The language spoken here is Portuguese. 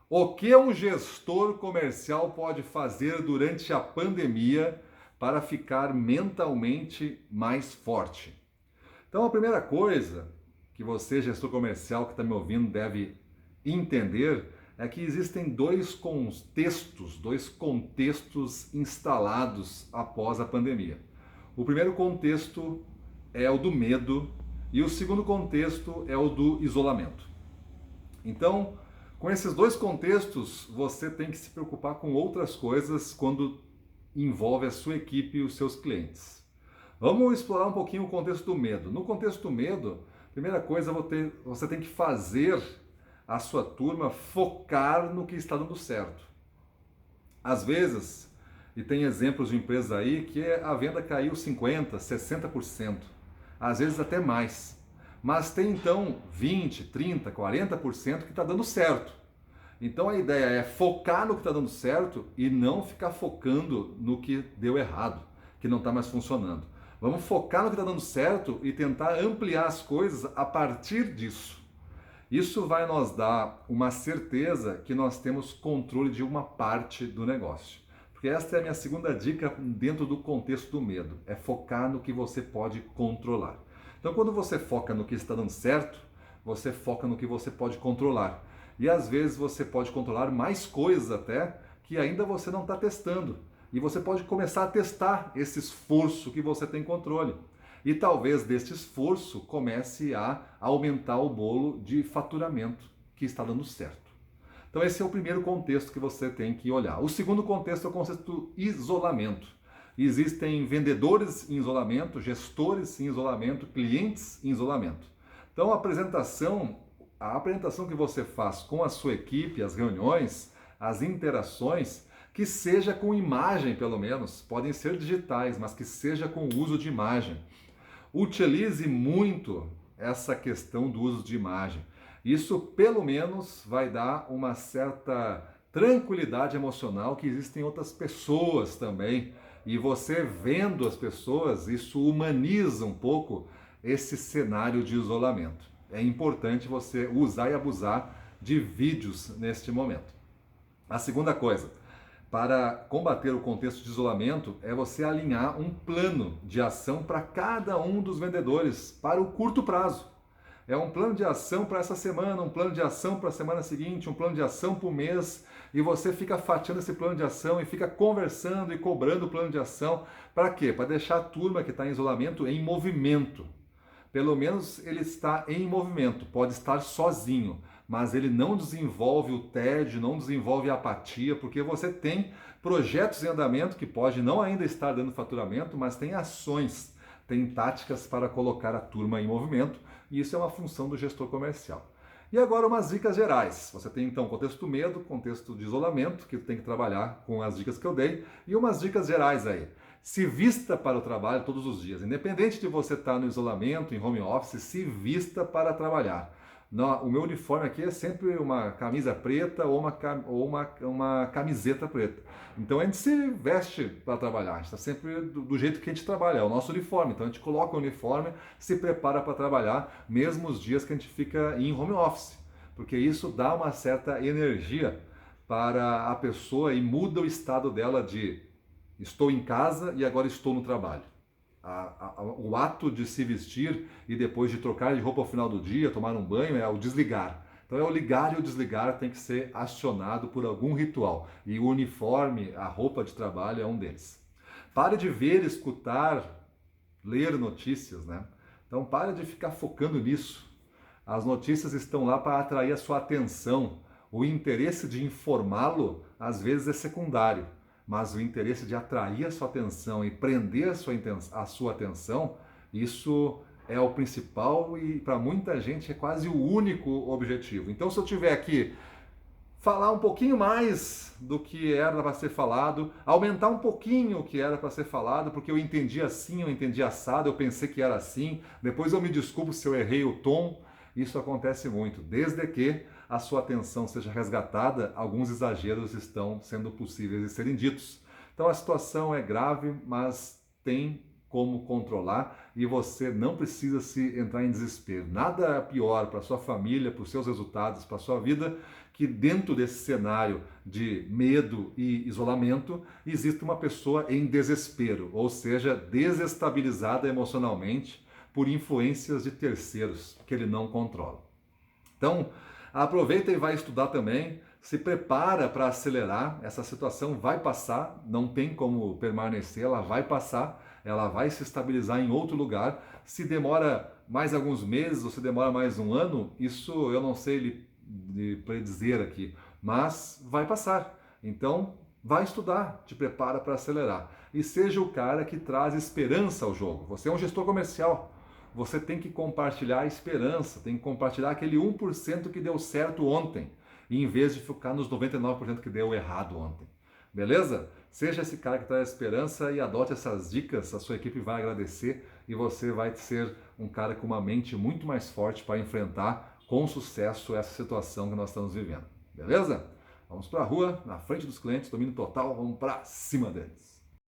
O que um gestor comercial pode fazer durante a pandemia para ficar mentalmente mais forte? Então, a primeira coisa que você, gestor comercial que está me ouvindo, deve entender é que existem dois contextos instalados após a pandemia. O primeiro contexto é o do medo e o segundo contexto é o do isolamento. Então, com esses dois contextos, você tem que se preocupar com outras coisas quando envolve a sua equipe e os seus clientes. Vamos explorar um pouquinho o contexto do medo. No contexto do medo, primeira coisa, você tem que fazer a sua turma focar no que está dando certo. Às vezes, e tem exemplos de empresas aí que a venda caiu 50%, 60%, às vezes até mais. Mas tem então 20, 30, 40% que está dando certo. Então a ideia é focar no que está dando certo e não ficar focando no que deu errado, que não está mais funcionando. Vamos focar no que está dando certo e tentar ampliar as coisas a partir disso. Isso vai nos dar uma certeza que nós temos controle de uma parte do negócio. Porque esta é a minha segunda dica dentro do contexto do medo, é focar no que você pode controlar. Então quando você foca no que está dando certo, você foca no que você pode controlar. E às vezes você pode controlar mais coisas até que ainda você não está testando. E você pode começar a testar esse esforço que você tem controle. E talvez deste esforço comece a aumentar o bolo de faturamento que está dando certo. Então esse é o primeiro contexto que você tem que olhar. O segundo contexto é o contexto do isolamento. Existem vendedores em isolamento, gestores em isolamento, clientes em isolamento. Então a apresentação que você faz com a sua equipe, as reuniões, as interações, que seja com imagem pelo menos, podem ser digitais, mas que seja com o uso de imagem. Utilize muito essa questão do uso de imagem. Isso pelo menos vai dar uma certa tranquilidade emocional que existem outras pessoas também. E você vendo as pessoas, isso humaniza um pouco esse cenário de isolamento. É importante você usar e abusar de vídeos neste momento. A segunda coisa, para combater o contexto de isolamento, é você alinhar um plano de ação para cada um dos vendedores para o curto prazo. É um plano de ação para essa semana, um plano de ação para a semana seguinte, um plano de ação para o mês, e você fica fatiando esse plano de ação e fica conversando e cobrando o plano de ação. Para quê? Para deixar a turma que está em isolamento em movimento. Pelo menos ele está em movimento, pode estar sozinho, mas ele não desenvolve o tédio, não desenvolve a apatia, porque você tem projetos em andamento que pode não ainda estar dando faturamento, mas tem ações, tem táticas para colocar a turma em movimento, e isso é uma função do gestor comercial. E agora umas dicas gerais. Você tem então contexto do medo, contexto de isolamento, que tem que trabalhar com as dicas que eu dei, e umas dicas gerais aí. Se vista para o trabalho todos os dias. Independente de você estar no isolamento, em home office, se vista para trabalhar. O meu uniforme aqui é sempre uma camisa preta ou uma camiseta preta. Então a gente se veste para trabalhar, a gente está sempre do jeito que a gente trabalha, é o nosso uniforme. Então a gente coloca o uniforme, se prepara para trabalhar, mesmo os dias que a gente fica em home office, porque isso dá uma certa energia para a pessoa e muda o estado dela de estou em casa e agora estou no trabalho. O ato de se vestir e depois de trocar de roupa ao final do dia, tomar um banho, é o desligar. Então é o ligar e o desligar tem que ser acionado por algum ritual. E o uniforme, a roupa de trabalho é um deles. Pare de ver, escutar, ler notícias, né? Então pare de ficar focando nisso. As notícias estão lá para atrair a sua atenção. O interesse de informá-lo às vezes é secundário, mas o interesse de atrair a sua atenção e prender a sua atenção, isso é o principal e para muita gente é quase o único objetivo. Então, se eu tiver aqui falar um pouquinho mais do que era para ser falado, aumentar um pouquinho o que era para ser falado, porque eu entendi assim, eu entendi assado, eu pensei que era assim, depois eu me desculpo se eu errei o tom. Isso acontece muito, desde que a sua atenção seja resgatada, alguns exageros estão sendo possíveis de serem ditos. Então a situação é grave, mas tem como controlar e você não precisa se entrar em desespero. Nada é pior para sua família, para os seus resultados, para a sua vida, que dentro desse cenário de medo e isolamento, existe uma pessoa em desespero, ou seja, desestabilizada emocionalmente por influências de terceiros que ele não controla. Então, aproveita e vai estudar também, se prepara para acelerar, essa situação vai passar, não tem como permanecer, ela vai passar, ela vai se estabilizar em outro lugar. Se demora mais alguns meses ou se demora mais um ano, isso eu não sei lhe predizer aqui, mas vai passar. Então, vai estudar, te prepara para acelerar. E seja o cara que traz esperança ao jogo. Você é um gestor comercial. Você tem que compartilhar a esperança, tem que compartilhar aquele 1% que deu certo ontem, em vez de focar nos 99% que deu errado ontem. Beleza? Seja esse cara que traz esperança e adote essas dicas, a sua equipe vai agradecer e você vai ser um cara com uma mente muito mais forte para enfrentar com sucesso essa situação que nós estamos vivendo. Beleza? Vamos para a rua, na frente dos clientes, domínio total, vamos para cima deles.